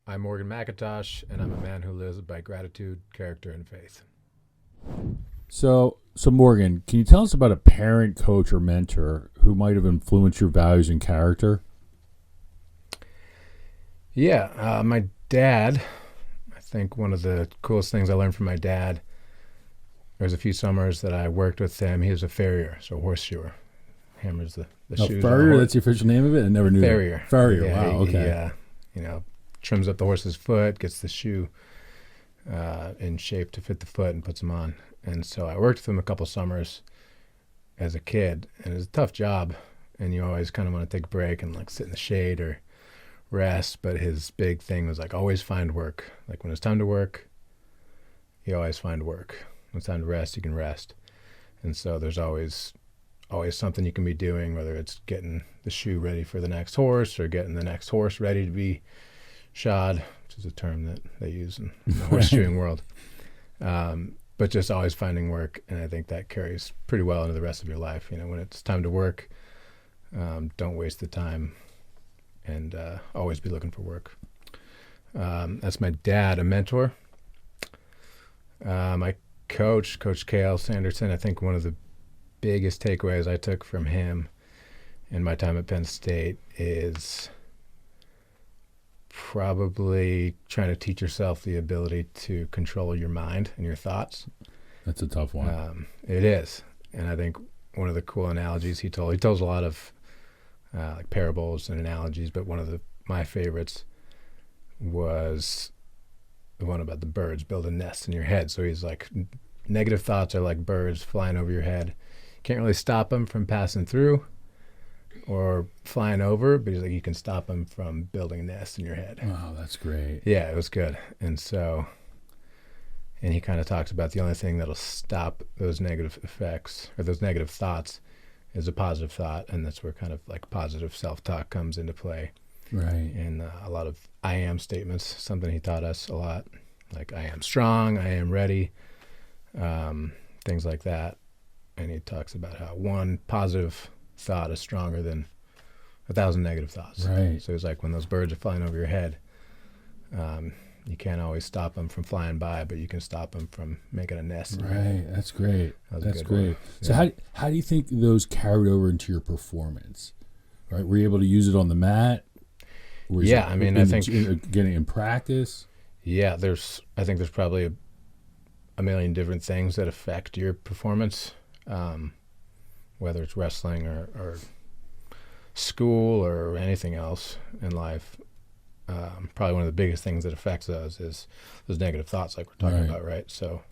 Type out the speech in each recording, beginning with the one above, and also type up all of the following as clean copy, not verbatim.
I'm Morgan McIntosh, and I'm a man who lives by gratitude, character, and faith. So Morgan, can you tell us about a parent, coach, or mentor who might have influenced your values and character? Yeah, my dad, I think one of the coolest things I learned from my dad, there was a few summers that I worked with him. He was a farrier, so horseshoer. Hammers the shoes. Farrier, that's the official name of it? I never knew farrier. that. Farrier, Yeah, wow, okay. He, trims up the horse's foot, gets the shoe in shape to fit the foot and puts them on. And so I worked with him a couple summers as a kid, and it was a tough job. And you always kind of want to take a break and like sit in the shade or rest. But his big thing was like always find work. Like when it's time to work, you always find work. When it's time to rest, you can rest. And so there's always something you can be doing, whether it's getting the shoe ready for the next horse or getting the next horse ready to be shod, which is a term that they use in the horseshoeing world. But just always finding work, and I think that carries pretty well into the rest of your life. When it's time to work, don't waste the time, and always be looking for work. That's my dad, a mentor. My coach, Coach Cale Sanderson, I think one of the biggest takeaways I took from him in my time at Penn State is probably trying to teach yourself the ability to control your mind and your thoughts. That's a tough one. It is. And I think one of the cool analogies he tells a lot of like parables and analogies, but one of my favorites was the one about the birds building nests in your head. So he's like, negative thoughts are like birds flying over your head. Can't really stop them from passing through or flying over, but he's like, you can stop them from building a nest in your head. Wow, that's great. Yeah, it was good. And he kind of talks about the only thing that'll stop those negative effects or those negative thoughts is a positive thought. And that's where kind of like positive self-talk comes into play. Right. And a lot of I am statements, something he taught us a lot, like I am strong, I am ready, things like that. And he talks about how one positive thought is stronger than 1,000 negative thoughts. Right. So it's like when those birds are flying over your head, you can't always stop them from flying by, but you can stop them from making a nest. Right. That's great. That's great. One. So Yeah. how do you think those carried over into your performance? Right. Were you able to use it on the mat? Yeah. I mean, I think getting in practice. Yeah. I think there's probably a million different things that affect your performance. Whether it's wrestling or school or anything else in life, probably one of the biggest things that affects those is those negative thoughts like we're talking about, right? So,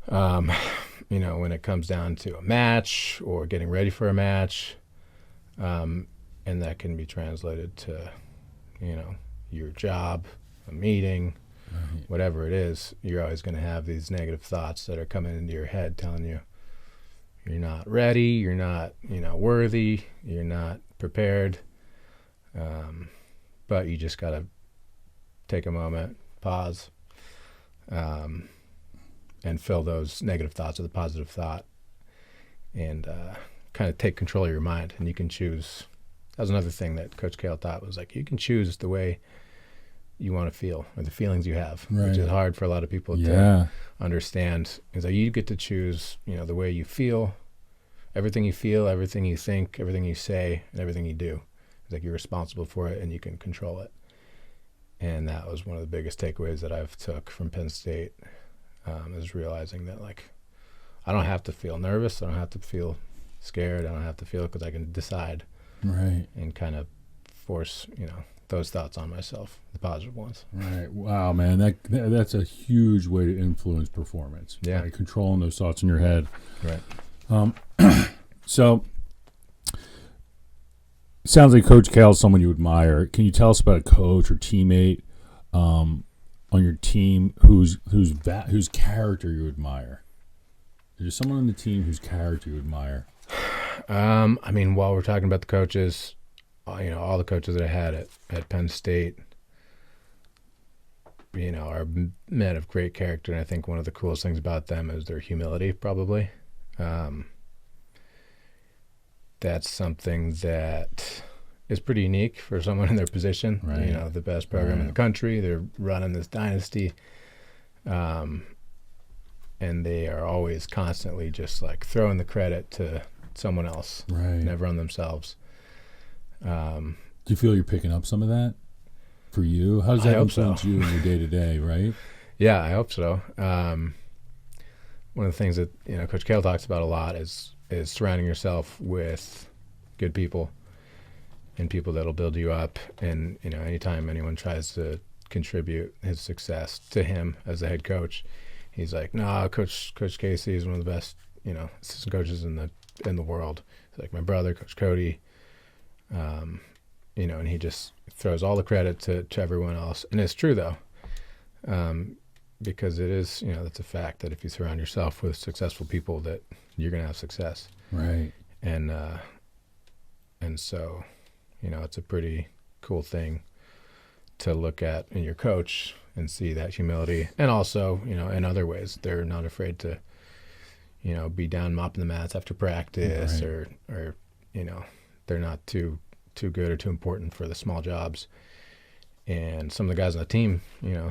when it comes down to a match or getting ready for a match, and that can be translated to, your job, a meeting, whatever it is, you're always going to have these negative thoughts that are coming into your head telling you you're not ready, you're not, worthy, you're not prepared. But you just got to take a moment, pause, and fill those negative thoughts with a positive thought and kind of take control of your mind. And you can choose. That was another thing that Coach Cale taught was like, you can choose the way you want to feel or the feelings you have, which is hard for a lot of people to understand. Is that you get to choose, the way you feel, everything you think, everything you say, and everything you do. It's like you're responsible for it and you can control it. And that was one of the biggest takeaways that I've took from Penn State, is realizing that like, I don't have to feel nervous. I don't have to feel scared. I don't have to feel it because I can decide and kind of force, those thoughts on myself, the positive ones. Right. Wow, man. That's a huge way to influence performance. Yeah. Right? Controlling those thoughts in your head. Right. So, it sounds like Coach Cale is someone you admire. Can you tell us about a coach or teammate on your team whose character you admire? Is there someone on the team whose character you admire? I mean, while we're talking about the coaches, all the coaches that I had at Penn State, are men of great character. And I think one of the coolest things about them is their humility, probably. That's something that, is pretty unique for someone in their position. Right. You know, the best program in the country. They're running this dynasty. And they are always constantly just like throwing the credit to someone else, Right. never on themselves. Do you feel you're picking up some of that for you? How does that influence you in your day to day? Right. Yeah, I hope so. One of the things that Coach Cale talks about a lot is surrounding yourself with good people and people that'll build you up. And anytime anyone tries to contribute his success to him as a head coach, he's like, "No, Coach Casey is one of the best assistant coaches in the world." It's like my brother, Coach Cody, and he just throws all the credit to everyone else. And it's true though. Because it is, that's a fact that if you surround yourself with successful people, that you're going to have success. Right. And so, it's a pretty cool thing to look at in your coach and see that humility. And also, in other ways, they're not afraid to, be down mopping the mats after practice, right. or they're not too good or too important for the small jobs. And some of the guys on the team,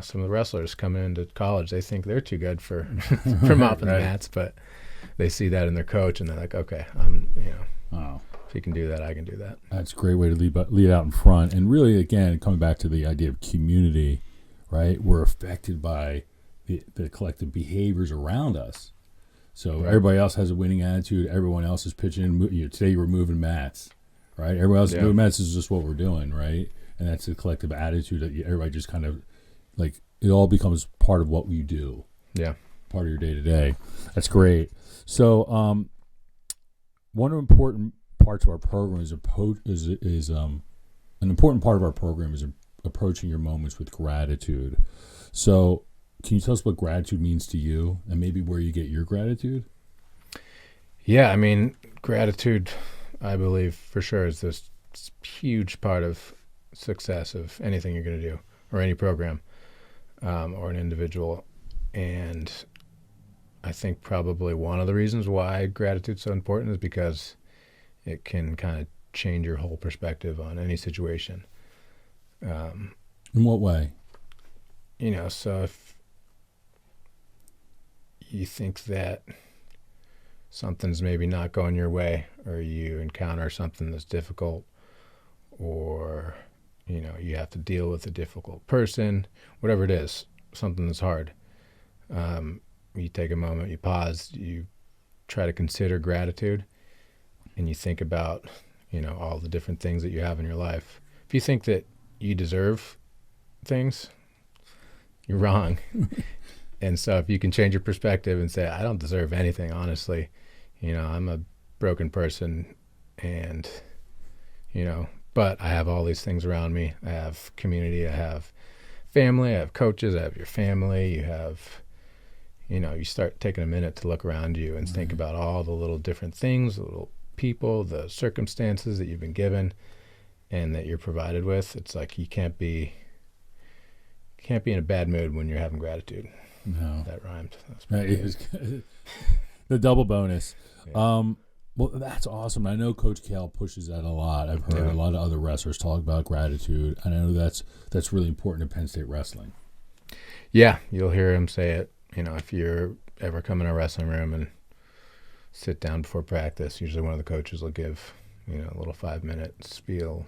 some of the wrestlers coming into college, they think they're too good for mopping the mats, but they see that in their coach, and they're like, okay, if he can do that, I can do that. That's a great way to lead out in front. And really, again, coming back to the idea of community, right? We're affected by the collective behaviors around us. So everybody else has a winning attitude. Everyone else is pitching. Today you were moving mats, right? Everyone else is moving mats. This is just what we're doing, right? And that's the collective attitude that everybody just kind of like, it all becomes part of what we do. Yeah. Part of your day to day. That's great. So, one of the important parts of our program is an important part of our program is approaching your moments with gratitude. So, can you tell us what gratitude means to you and maybe where you get your gratitude? Yeah. I mean, gratitude, I believe for sure is this huge part of success of anything you're going to do or any program or an individual. And I think probably one of the reasons why gratitude's so important is because it can kind of change your whole perspective on any situation. In what way? So if you think that something's maybe not going your way, or you encounter something that's difficult, or you have to deal with a difficult person, whatever it is, something that's hard. You take a moment, you pause, you try to consider gratitude, and you think about, all the different things that you have in your life. If you think that you deserve things, you're wrong. And so if you can change your perspective and say, I don't deserve anything, honestly, I'm a broken person, and, but I have all these things around me. I have community, I have family, I have coaches, I have your family, you have, you start taking a minute to look around you and think about all the little different things, the little people, the circumstances that you've been given and that you're provided with. It's like you can't be in a bad mood when you're having gratitude. No. That rhymed. The double bonus. Yeah. Well, that's awesome. I know Coach Cale pushes that a lot. I've heard a lot of other wrestlers talk about gratitude. I know that's really important in Penn State wrestling. Yeah, you'll hear him say it. If you're ever come in a wrestling room and sit down before practice, usually one of the coaches will give, a little 5-minute spiel,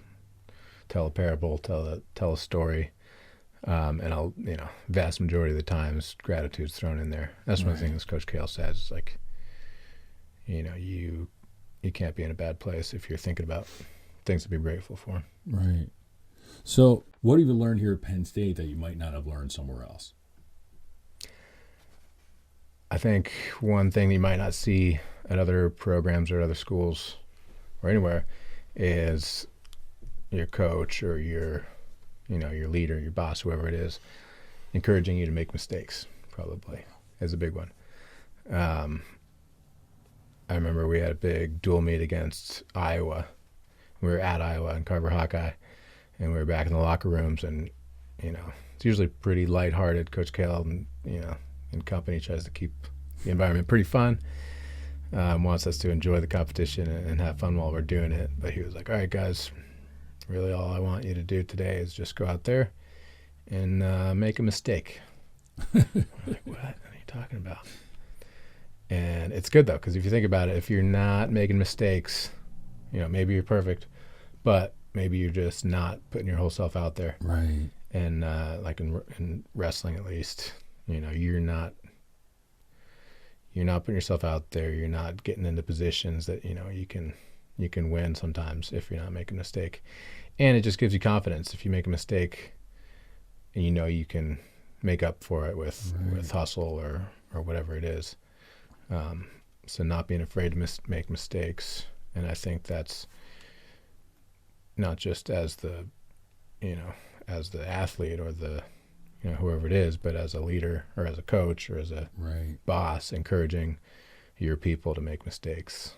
tell a parable, tell a story. And I'll, vast majority of the times, gratitude's thrown in there. That's one of the things Coach Cale says. It's like, you can't be in a bad place if you're thinking about things to be grateful for. Right. So what have you learned here at Penn State that you might not have learned somewhere else? I think one thing you might not see at other programs or other schools or anywhere is your coach or your leader, your boss, whoever it is, encouraging you to make mistakes, probably, is a big one. I remember we had a big dual meet against Iowa. We were at Iowa in Carver Hawkeye, and we were back in the locker rooms, and, it's usually pretty lighthearted. Coach Cale and company tries to keep the environment pretty fun, wants us to enjoy the competition and have fun while we're doing it. But he was like, all right, guys, really all I want you to do today is just go out there and make a mistake. We're like, what are you talking about? And it's good though, because if you think about it, if you're not making mistakes, maybe you're perfect, but maybe you're just not putting your whole self out there. Right. And like in wrestling, at least, you're not putting yourself out there. You're not getting into positions that you can win sometimes if you're not making a mistake. And it just gives you confidence. If you make a mistake, and you can make up for it with hustle or whatever it is. So not being afraid to make mistakes. And I think that's not just as the athlete or the, whoever it is, but as a leader or as a coach or as a boss, encouraging your people to make mistakes,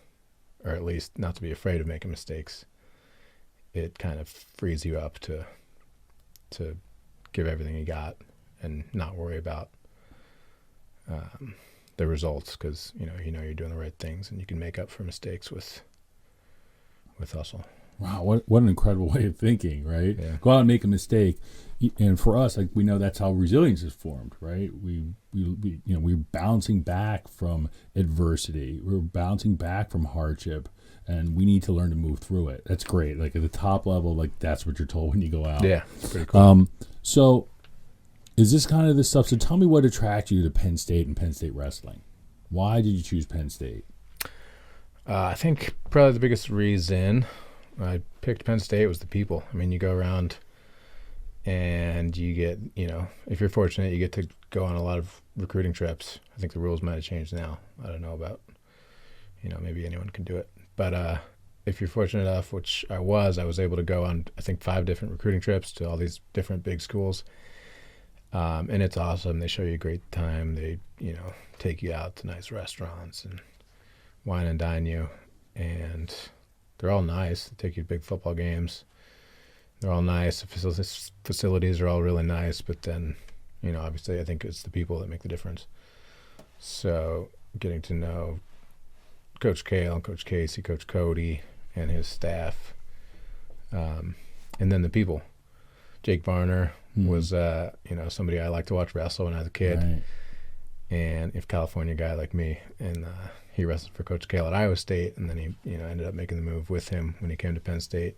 or at least not to be afraid of making mistakes. It kind of frees you up to give everything you got and not worry about the results, because you're doing the right things and you can make up for mistakes with hustle. Wow, what an incredible way of thinking, right? Yeah. Go out and make a mistake, and for us, like, we know that's how resilience is formed, right? We're bouncing back from adversity, we're bouncing back from hardship, and we need to learn to move through it. That's great. Like, at the top level, like, that's what you're told when you go out. Yeah, it's pretty cool. So, is this kind of the stuff? So, tell me what attracted you to Penn State and Penn State wrestling. Why did you choose Penn State? I think probably the biggest reason I picked Penn State was the people. I mean, you go around and you get, if you're fortunate, you get to go on a lot of recruiting trips. I think the rules might have changed now. I don't know about, maybe anyone can do it. But if you're fortunate enough, which I was able to go on, I think, 5 different recruiting trips to all these different big schools. And it's awesome. They show you a great time. They, take you out to nice restaurants and wine and dine you. And they're all nice. They take you to big football games. They're all nice. The facilities are all really nice. But then, obviously, I think it's the people that make the difference. So getting to know Coach Kale and Coach Casey, Coach Cody, and his staff, and then the people. Jake Varner was, somebody I liked to watch wrestle when I was a kid. Right. And if California guy like me, and he wrestled for Coach Kale at Iowa State, and then he, ended up making the move with him when he came to Penn State.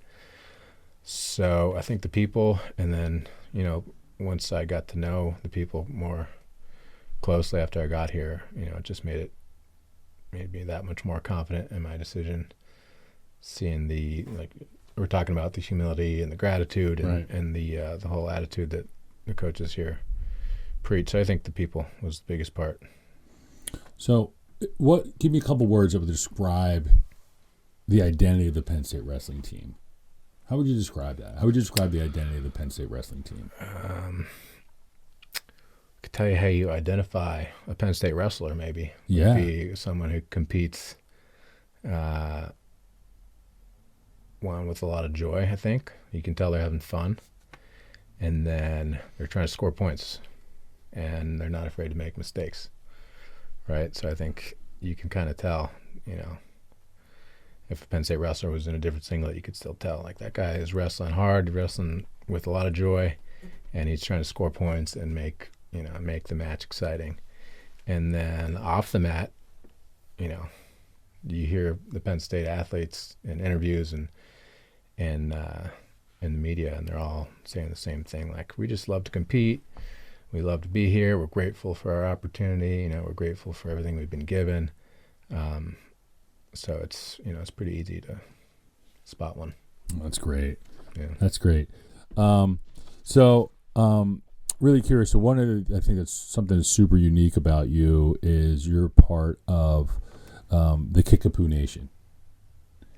So I think the people, and then, once I got to know the people more closely after I got here, it just made me that much more confident in my decision. Seeing we're talking about the humility and the gratitude and the whole attitude that the coaches here preach. So I think the people was the biggest part. So give me a couple words that would describe the identity of the Penn State wrestling team. How would you describe that? How would you describe the identity of the Penn State wrestling team? I could tell you how you identify a Penn State wrestler, maybe. Yeah. Be someone who competes one with a lot of joy, I think. You can tell they're having fun. And then they're trying to score points. And they're not afraid to make mistakes. Right? So I think you can kind of tell, if a Penn State wrestler was in a different singlet, you could still tell. Like, that guy is wrestling hard, wrestling with a lot of joy, and he's trying to score points and make the match exciting. And then off the mat, you hear the Penn State athletes in interviews and in the media, and they're all saying the same thing. Like, we just love to compete. We love to be here. We're grateful for our opportunity. We're grateful for everything we've been given. So it's pretty easy to spot one. That's great. Yeah. That's great. Really curious. So I think that's something that's super unique about you is you're part of the Kickapoo Nation.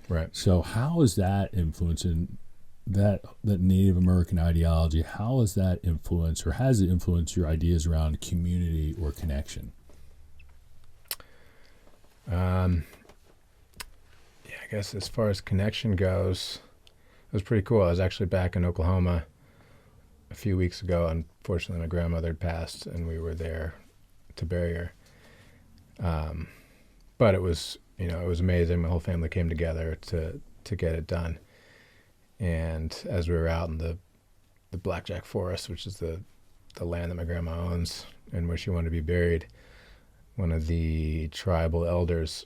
Right. So how is that influencing that Native American ideology? How has that influenced, or has it influenced your ideas around community or connection? I guess as far as connection goes, it was pretty cool. I was actually back in Oklahoma a few weeks ago. Unfortunately, my grandmother had passed, and we were there to bury her. But it was, it was amazing. My whole family came together to get it done. And as we were out in the Blackjack Forest, which is the land that my grandma owns and where she wanted to be buried, one of the tribal elders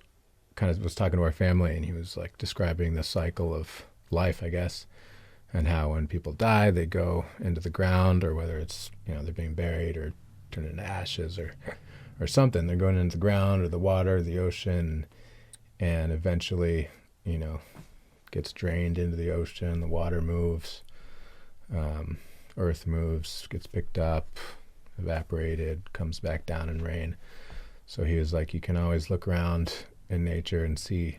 kind of was talking to our family, and he was like describing the cycle of life, I guess, and how when people die, they go into the ground, or whether it's, they're being buried or turned into ashes or something. They're going into the ground or the water, or the ocean, and eventually, gets drained into the ocean. The water moves, earth moves, gets picked up, evaporated, comes back down in rain. So he was like, you can always look around in nature and see,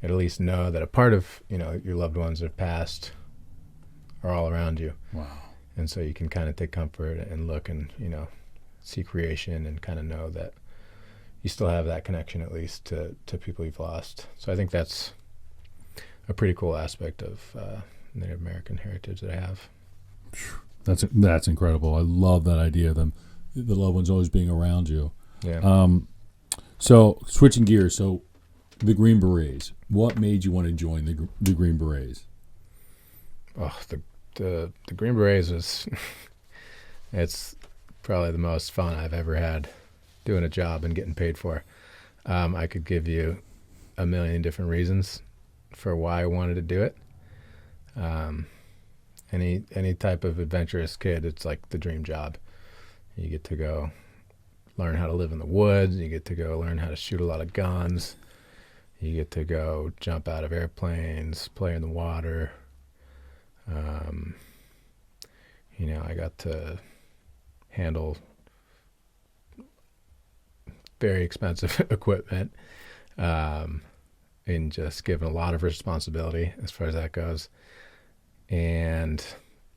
at least know that a part of, your loved ones that have passed are all around you. Wow. And so you can kind of take comfort and look and, see creation and kind of know that you still have that connection, at least to people you've lost. So I think that's a pretty cool aspect of Native American heritage that I have. That's incredible. I love that idea of them, the loved ones always being around you. Yeah. So switching gears, so the Green Berets, what made you want to join the Green Berets? Oh, the Green Berets was, it's probably the most fun I've ever had doing a job and getting paid for. I could give you a million different reasons for why I wanted to do it. Any type of adventurous kid, it's like the dream job. You get to go learn how to live in the woods. You get to go learn how to shoot a lot of guns. You get to go jump out of airplanes, play in the water. I got to handle very expensive equipment, and just given a lot of responsibility as far as that goes. And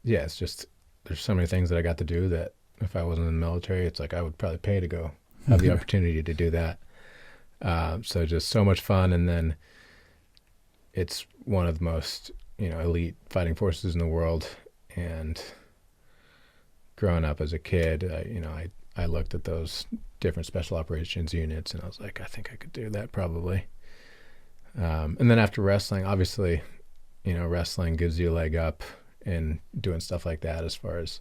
yeah, it's just, there's so many things that I got to do that if I wasn't in the military, it's like I would probably pay to go have the opportunity to do that. So just so much fun. And then it's one of the most, elite fighting forces in the world. And growing up as a kid, I looked at those different special operations units and I was like, I think I could do that probably. And then after wrestling, obviously, wrestling gives you a leg up in doing stuff like that as far as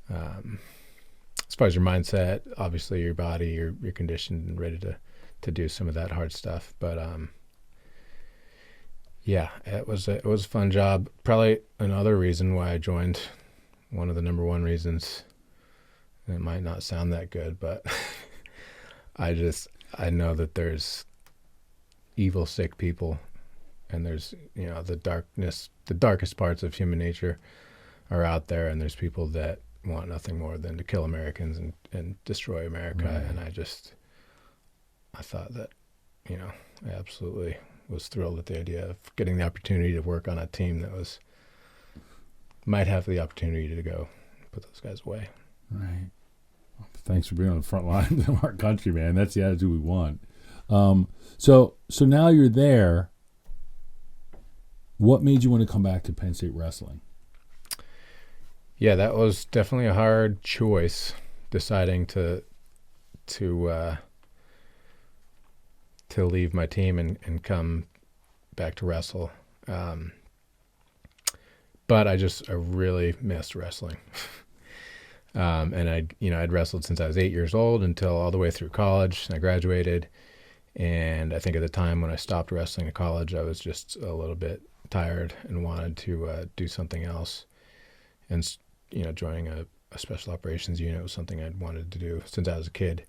your mindset. Obviously your body, you're conditioned and ready to do some of that hard stuff. But yeah, it was a fun job. Probably another reason why I joined, one of the number one reasons, and it might not sound that good, but I know that there's evil, sick people, and there's, the darkest parts of human nature are out there, and there's people that want nothing more than to kill Americans and destroy America. Right. And I thought that, I absolutely was thrilled at the idea of getting the opportunity to work on a team that might have the opportunity to go put those guys away. Right. Thanks for being on the front lines of our country, man. That's the attitude we want. So now you're there. What made you want to come back to Penn State wrestling? Yeah, that was definitely a hard choice, deciding to leave my team and come back to wrestle. But I really missed wrestling. And I'd wrestled since I was 8 years old until all the way through college. I graduated, and I think at the time when I stopped wrestling in college, I was just a little bit tired and wanted to do something else. And joining a special operations unit was something I'd wanted to do since I was a kid.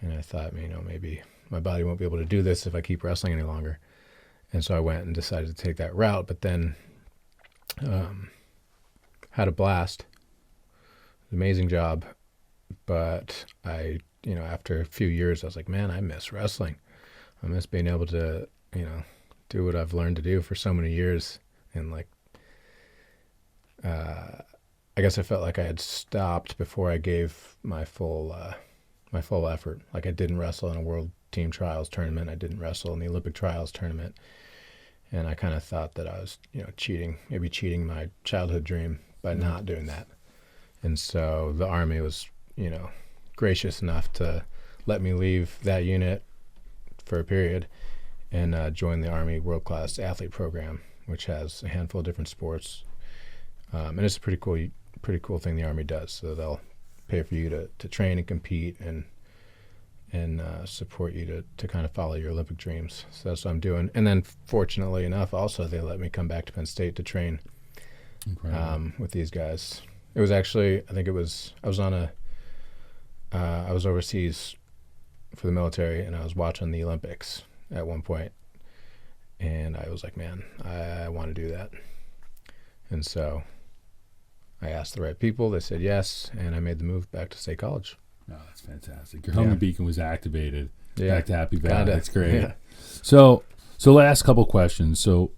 And I thought, maybe my body won't be able to do this if I keep wrestling any longer. And so I went and decided to take that route, but then had a blast. Amazing job. But after a few years, I was like, man, I miss wrestling. I miss being able to, do what I've learned to do for so many years. And I guess I felt like I had stopped before I gave my full effort. Like I didn't wrestle in a World Team Trials tournament. I didn't wrestle in the Olympic Trials tournament. And I kind of thought that I was, cheating my childhood dream by not doing that. And so the Army was, gracious enough to let me leave that unit for a period and join the Army World Class Athlete Program, which has a handful of different sports. And it's a pretty cool thing the Army does. So they'll pay for you to train and compete and support you to kind of follow your Olympic dreams. So that's what I'm doing. And then fortunately enough, also they let me come back to Penn State to train with these guys. It was actually, I was overseas for the military, and I was watching the Olympics at one point, and I was like, man, I want to do that. And so I asked the right people. They said yes, and I made the move back to State College. Oh, that's fantastic. Your homing beacon was activated. Yeah. Back to Happy Valley. That's great. Yeah. So last couple questions. So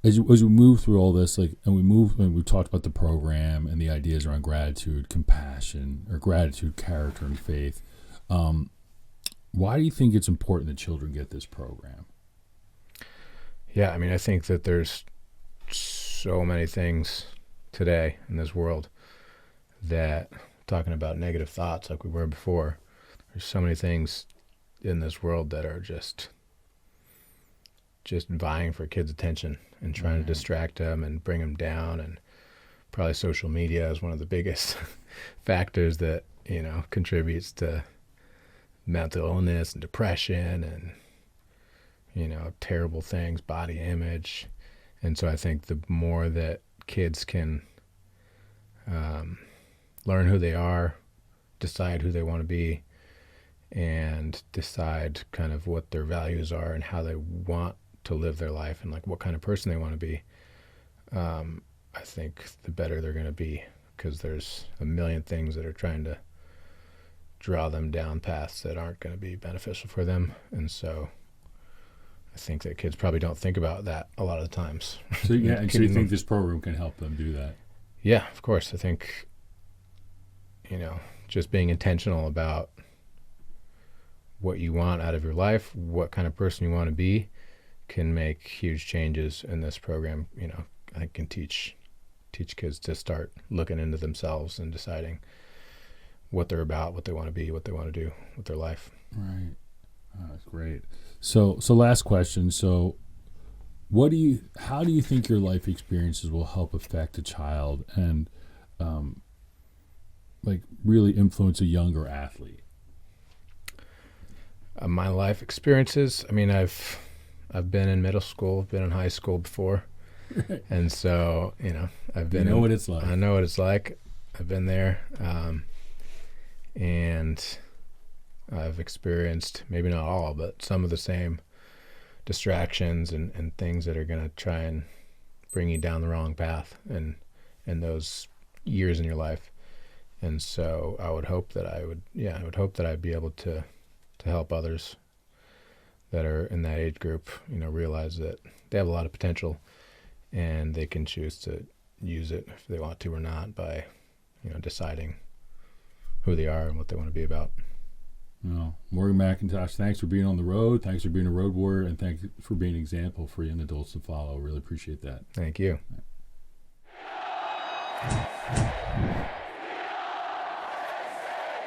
as we move through all this, and we talked about the program and the ideas around gratitude, compassion, or gratitude, character, and faith. Why do you think it's important that children get this program? Yeah, I mean, I think that there's so many things today in this world that, talking about negative thoughts like we were before, there's so many things in this world that are just vying for kids' attention and trying to distract them and bring them down. And probably social media is one of the biggest factors that, contributes to mental illness and depression and, terrible things, body image. And so I think the more that kids can learn who they are, decide who they want to be, and decide kind of what their values are and how they want to live their life and like what kind of person they want to be, I think the better they're going to be, because there's a million things that are trying to draw them down paths that aren't going to be beneficial for them. And so I think that kids probably don't think about that a lot of the times. So and so you think this program can help them do that? Yeah, of course. I think, just being intentional about what you want out of your life, what kind of person you want to be, can make huge changes in this program. I think can teach kids to start looking into themselves and deciding what they're about, what they want to be, what they want to do with their life. Right. Oh, that's great. So last question. So how do you think your life experiences will help affect a child and really influence a younger athlete? My life experiences, I mean, I've been in middle school, been in high school before. And so, I've been. You know what it's like. I know what it's like. I've been there. And I've experienced, maybe not all, but some of the same distractions and things that are going to try and bring you down the wrong path in those years in your life. And so I would hope that I'd be able to help others that are in that age group, realize that they have a lot of potential and they can choose to use it if they want to or not by, deciding who they are and what they want to be about. Morgan McIntosh, thanks for being on the road. Thanks for being a road warrior, and thanks for being an example for young adults to follow. Really appreciate that. Thank you.